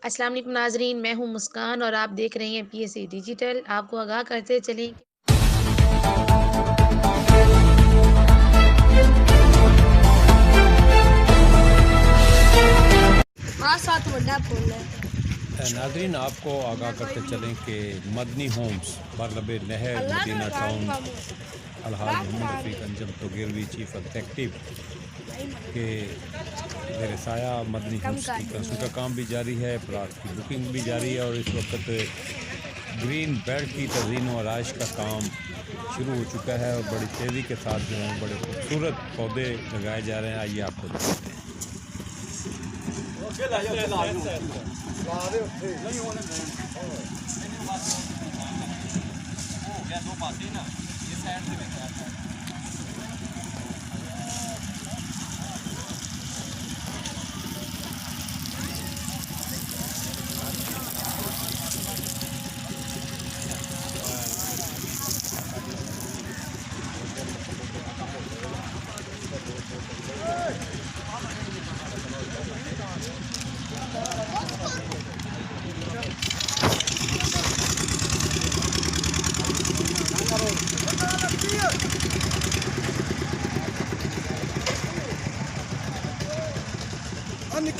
अस्सलाम वालेकुम नाजरीन, मैं हूं मुस्कान और आप देख रहे हैं PSA डिजिटल। आपको आगाह करते चलें नाजरीन, आपको आगाह करते चलें कि मदनी होम्स برلب नहर मदीना टाउन अलहाज मोहम्मद रफीक अंजम तो गिरवी चीफ एग्जेक्टिव के मेरे साया मदनी होम्स की कंस्ट्रक्शन का काम भी जारी है, प्लाट की बुकिंग भी जारी है और इस वक्त ग्रीन बेल्ट की तज़ीन और आरائश का काम शुरू हो चुका है और बड़ी तेज़ी के साथ जो है बड़े खूबसूरत पौधे लगाए जा रहे हैं। आइए आपको दिखाते हैं।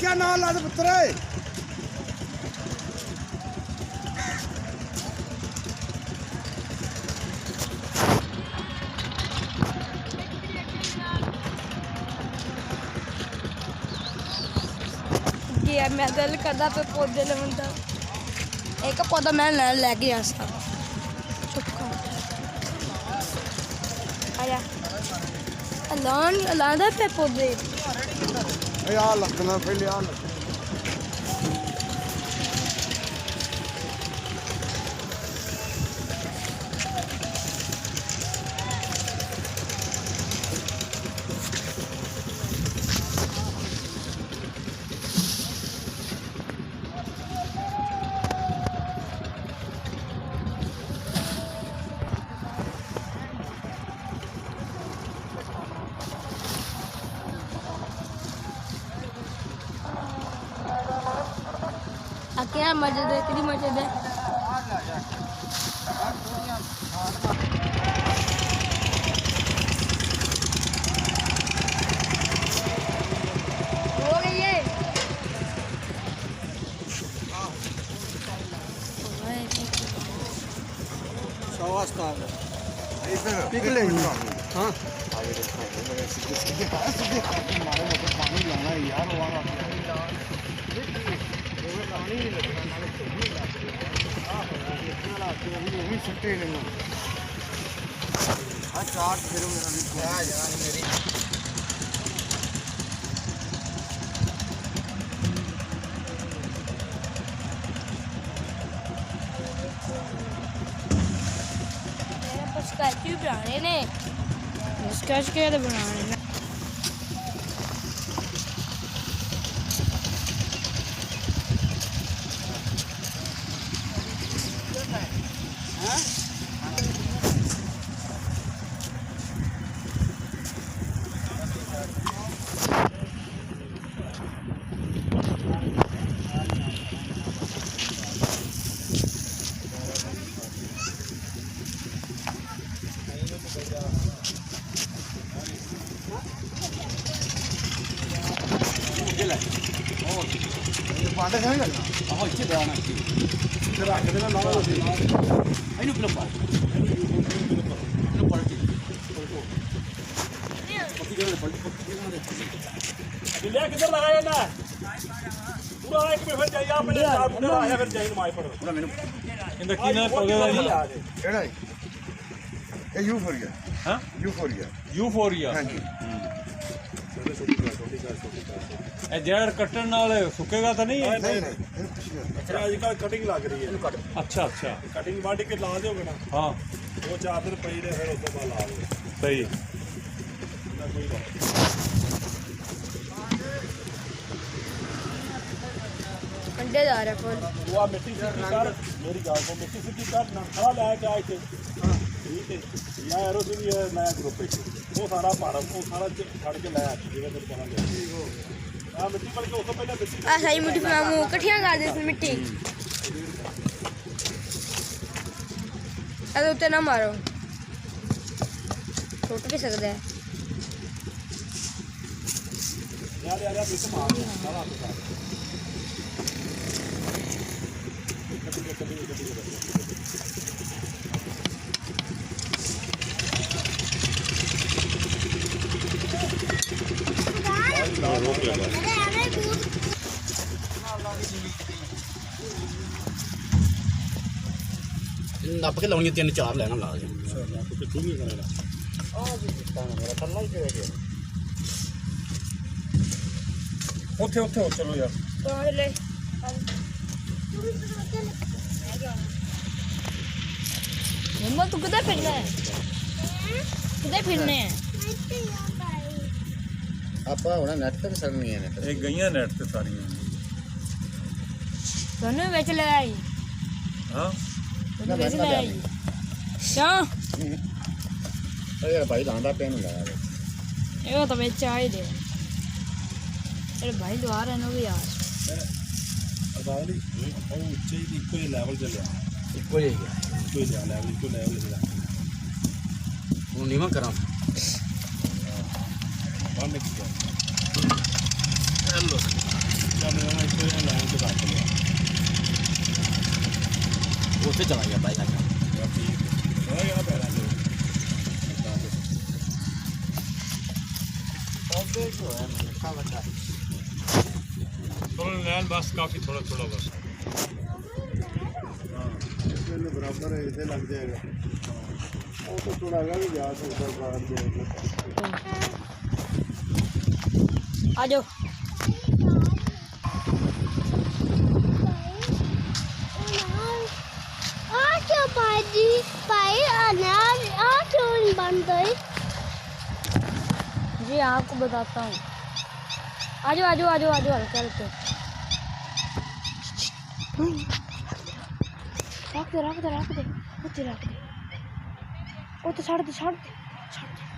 क्या नाम ला पुत्र है मैं दिल करदा पे पौधे लवंदा एक पौधा मैं लेके आ सा आया लांदा पे पौधे यार लगना पहले यार क्या मस्जिद है, कितनी मस्जिद है। हो गई है पिघले हाँ पानी लाना है यार चार फिर मेरी स्कैच बनाने ने स्कैच के बनाने ने पांडे खाने लगा हाँ इच्छे बनाना इधर आके देना लावा होती आइनो फिल्म पार फिल्म पलटी पति करने पलटी दिल्ली किधर लगाया ना पूरा एक में फिर जाइए आप मेरे साथ पूरा आया फिर जाइए माय पर पूरा मैंने इंदा कीना प्रोग्राम है केड़ा ये यू फॉर गया हां यूफोरिया हां जी ए जड़ कटन नाल सुकेगा तो नहीं है नहीं अच्छा आजकल कटिंग लग रही है अच्छा अच्छा कटिंग वाट के ला दोगे ना हां वो 4 दिन पई रहे फिर उसके बाद ला दो सही अंडे जा रहे फुल वो मिट्टी से कर मेरी गाल को मिट्टी से कर ना खड़ा लाया के आए थे ठीक है या एरो से भी नया ग्रुप है वो सारा भारत को सारा छड़ के लाया जिवे तो कहना ਆ ਮਿੱਟੀ ਪਲ ਕੇ ਉਸ ਤੋਂ ਪਹਿਲਾਂ ਮਿੱਟੀ ਆ ਸਹੀ ਮਿੱਟੀ ਮਾਮੂ ਇਕੱਠੀਆਂ ਕਰ ਦੇ ਇਸ ਮਿੱਟੀ ਇਹਦੇ ਉੱਤੇ ਨਾ ਮਾਰੋ ਟੁੱਟ ਵੀ ਸਕਦਾ ਹੈ ਯਾਰ ਯਾਰ ਵਿੱਚ ਮਾਰ ਸਾਰਾ ਨੱਪ ਕੇ ਲਾਉਣੀਆਂ 3-4 ਲੈਣਾ ਲਾ ਦੇ ਉੱਥੇ ਉੱਥੇ ਚਲੋ ਯਾਰ ਪਹੁੰਚ ਲੈ ਮੰਮਾ ਤੂੰ ਕਿੱਥੇ ਫਿਰਨਾ ਹੈ ਕਿੱਥੇ ਫਿਰਨੇ ਹੈ ਆਪਾਂ ਹੁਣ ਨੈਟ ਤੇ ਸਰਨੀ ਹੈ ਇਹ ਗਈਆਂ ਨੈਟ ਤੇ ਸਾਰੀਆਂ ਤੁਹਾਨੂੰ ਵਿੱਚ ਲੈ ਆਈ ਹਾਂ ਤੁਹਾਨੂੰ ਵਿੱਚ ਲੈ ਆਈ ਕਿਉਂ ਇਹ ਭਾਈ ਲਾਂਦਾ ਪੈਨ ਲਾਇਆ ਇਹ ਤਾਂ ਵਿੱਚ ਆਈ ਦੇ ਇਹ ਭਾਈ ਦੁਆ ਰਹੇ ਨੂੰ ਵੀ ਯਾਰ ਅਦਾਲੀ ਉਹ ਉੱਚੇ ਦੀ ਇੱਕੋ ਹੀ ਲੈਵਲ ਤੇ ਲਿਆ ਇੱਕੋ ਹੀ ਗਿਆ ਇੱਕੋ ਹੀ ਲਿਆ ਲੈਵਲ ਇੱਕੋ ਲੈਵਲ ਤੇ ਲਿਆ ਹੁਣ ਨੀਵਾਂ ਕਰਾਂ ਬੰਨ ਕੀ ਕਰ ਹੈਲੋ ਜਦ ਮੈਂ ਇੱਕੋ ਹੀ ਲਾਈਨ ਤੇ ਰੱਖ ਲਿਆ ਉੱਥੇ ਚਲਾ ਗਿਆ ਬਾਈ ਸਾਡਾ ਉਹ ਯਾਰ ਪੈਰਾਂ ਦੇ थोड़ा नैन बस काफ़ी थोड़ा थोड़ा बस बराबर है इसे लग जाएगा वो तो थोड़ा आगे भी जा सकता है बाहर आ जाओ जी आपको बताता हूँ आ जाओ आ जाओ आ जाओ आ जाओ चलते रख दे रख दे रख दे उसे रख दे वो तो छाड़ दे छाड़ दे छाड़ दे